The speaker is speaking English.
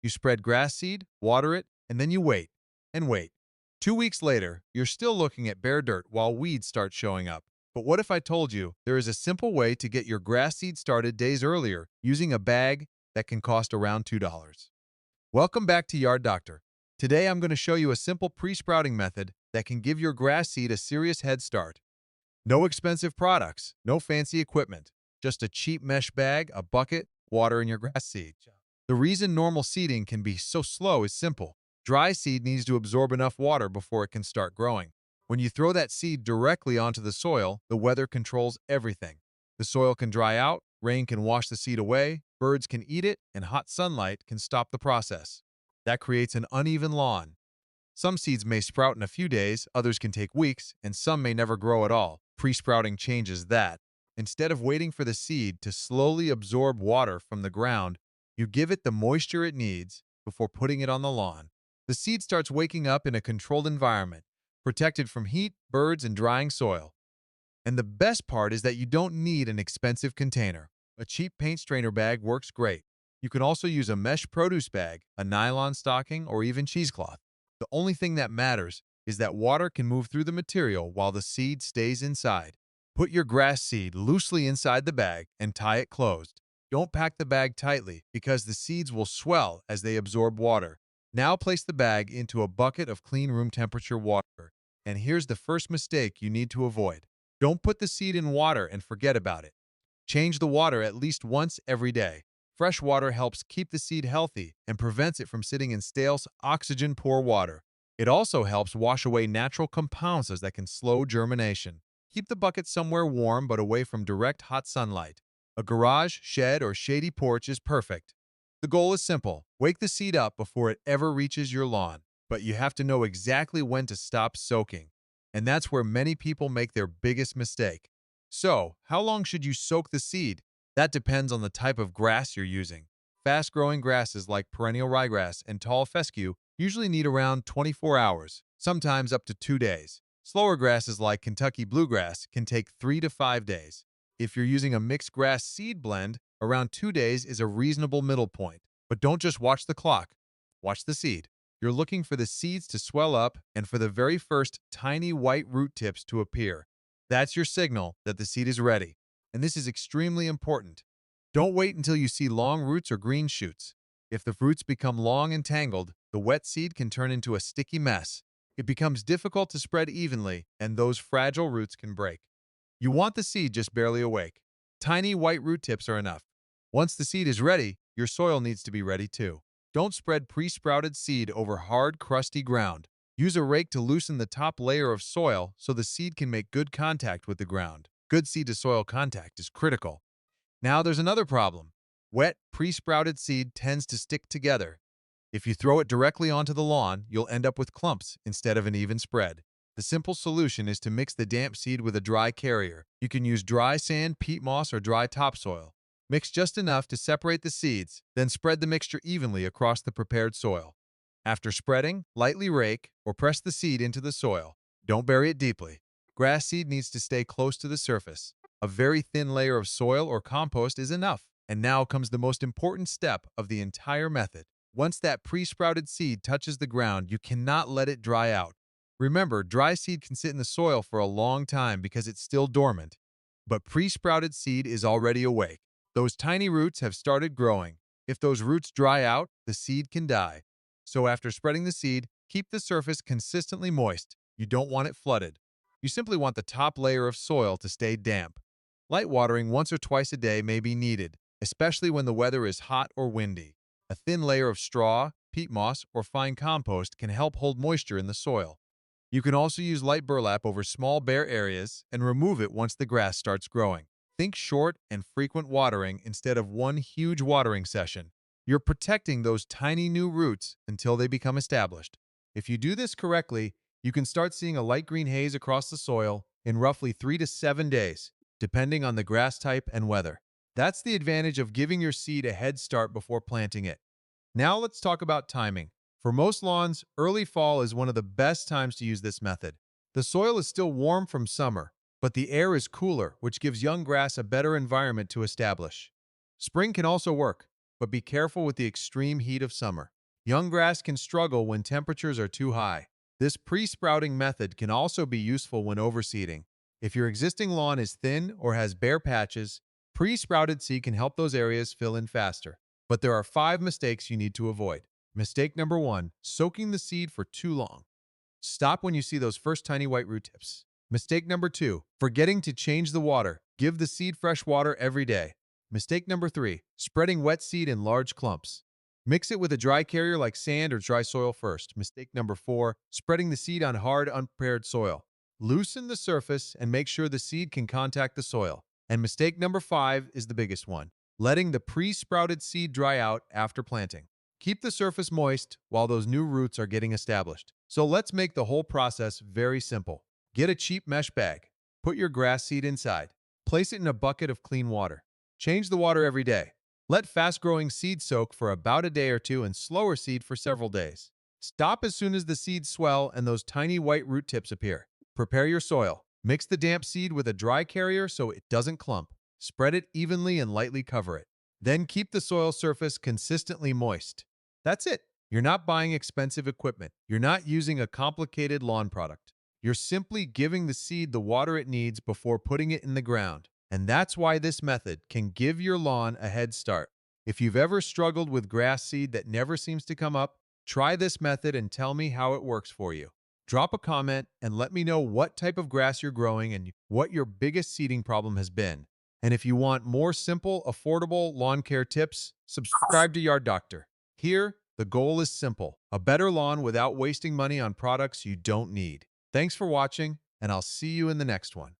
You spread grass seed, water it, and then you wait and wait. 2 weeks later, you're still looking at bare dirt while weeds start showing up. But what if I told you there is a simple way to get your grass seed started days earlier using a bag that can cost around $2? Welcome back to Yard Doctor. Today I'm going to show you a simple pre-sprouting method that can give your grass seed a serious head start. No expensive products, no fancy equipment, just a cheap mesh bag, a bucket, water, and your grass seed. The reason normal seeding can be so slow is simple. Dry seed needs to absorb enough water before it can start growing. When you throw that seed directly onto the soil, the weather controls everything. The soil can dry out, rain can wash the seed away, birds can eat it, and hot sunlight can stop the process. That creates an uneven lawn. Some seeds may sprout in a few days, others can take weeks, and some may never grow at all. Pre-sprouting changes that. Instead of waiting for the seed to slowly absorb water from the ground, you give it the moisture it needs before putting it on the lawn. The seed starts waking up in a controlled environment, protected from heat, birds, and drying soil. And the best part is that you don't need an expensive container. A cheap paint strainer bag works great. You can also use a mesh produce bag, a nylon stocking, or even cheesecloth. The only thing that matters is that water can move through the material while the seed stays inside. Put your grass seed loosely inside the bag and tie it closed. Don't pack the bag tightly because the seeds will swell as they absorb water. Now place the bag into a bucket of clean room temperature water. And here's the first mistake you need to avoid. Don't put the seed in water and forget about it. Change the water at least once every day. Fresh water helps keep the seed healthy and prevents it from sitting in stale, oxygen-poor water. It also helps wash away natural compounds that can slow germination. Keep the bucket somewhere warm but away from direct hot sunlight. A garage, shed, or shady porch is perfect. The goal is simple. Wake the seed up before it ever reaches your lawn, but you have to know exactly when to stop soaking. And that's where many people make their biggest mistake. So, how long should you soak the seed? That depends on the type of grass you're using. Fast-growing grasses like perennial ryegrass and tall fescue usually need around 24 hours, sometimes up to 2 days. Slower grasses like Kentucky bluegrass can take 3 to 5 days. If you're using a mixed grass seed blend, around 2 days is a reasonable middle point. But don't just watch the clock. Watch the seed. You're looking for the seeds to swell up and for the very first tiny white root tips to appear. That's your signal that the seed is ready. And this is extremely important. Don't wait until you see long roots or green shoots. If the roots become long and tangled, the wet seed can turn into a sticky mess. It becomes difficult to spread evenly, and those fragile roots can break. You want the seed just barely awake. Tiny white root tips are enough. Once the seed is ready, your soil needs to be ready too. Don't spread pre-sprouted seed over hard, crusty ground. Use a rake to loosen the top layer of soil so the seed can make good contact with the ground. Good seed-to-soil contact is critical. Now there's another problem. Wet, pre-sprouted seed tends to stick together. If you throw it directly onto the lawn, you'll end up with clumps instead of an even spread. The simple solution is to mix the damp seed with a dry carrier. You can use dry sand, peat moss, or dry topsoil. Mix just enough to separate the seeds, then spread the mixture evenly across the prepared soil. After spreading, lightly rake or press the seed into the soil. Don't bury it deeply. Grass seed needs to stay close to the surface. A very thin layer of soil or compost is enough. And now comes the most important step of the entire method. Once that pre-sprouted seed touches the ground, you cannot let it dry out. Remember, dry seed can sit in the soil for a long time because it's still dormant. But pre-sprouted seed is already awake. Those tiny roots have started growing. If those roots dry out, the seed can die. So after spreading the seed, keep the surface consistently moist. You don't want it flooded. You simply want the top layer of soil to stay damp. Light watering once or twice a day may be needed, especially when the weather is hot or windy. A thin layer of straw, peat moss, or fine compost can help hold moisture in the soil. You can also use light burlap over small bare areas and remove it once the grass starts growing. Think short and frequent watering instead of one huge watering session. You're protecting those tiny new roots until they become established. If you do this correctly, you can start seeing a light green haze across the soil in roughly 3 to 7 days, depending on the grass type and weather. That's the advantage of giving your seed a head start before planting it. Now let's talk about timing. For most lawns, early fall is one of the best times to use this method. The soil is still warm from summer, but the air is cooler, which gives young grass a better environment to establish. Spring can also work, but be careful with the extreme heat of summer. Young grass can struggle when temperatures are too high. This pre-sprouting method can also be useful when overseeding. If your existing lawn is thin or has bare patches, pre-sprouted seed can help those areas fill in faster. But there are 5 mistakes you need to avoid. Mistake number 1, soaking the seed for too long. Stop when you see those first tiny white root tips. Mistake number 2, forgetting to change the water. Give the seed fresh water every day. Mistake number 3, spreading wet seed in large clumps. Mix it with a dry carrier like sand or dry soil first. Mistake number 4, spreading the seed on hard, unprepared soil. Loosen the surface and make sure the seed can contact the soil. And mistake number 5 is the biggest one, letting the pre-sprouted seed dry out after planting. Keep the surface moist while those new roots are getting established. So let's make the whole process very simple. Get a cheap mesh bag. Put your grass seed inside. Place it in a bucket of clean water. Change the water every day. Let fast-growing seed soak for about a day or two and slower seed for several days. Stop as soon as the seeds swell and those tiny white root tips appear. Prepare your soil. Mix the damp seed with a dry carrier so it doesn't clump. Spread it evenly and lightly cover it. Then keep the soil surface consistently moist. That's it. You're not buying expensive equipment. You're not using a complicated lawn product. You're simply giving the seed the water it needs before putting it in the ground. And that's why this method can give your lawn a head start. If you've ever struggled with grass seed that never seems to come up, try this method and tell me how it works for you. Drop a comment and let me know what type of grass you're growing and what your biggest seeding problem has been. And if you want more simple, affordable lawn care tips, subscribe to Yard Doctor. Here, the goal is simple: a better lawn without wasting money on products you don't need. Thanks for watching, and I'll see you in the next one.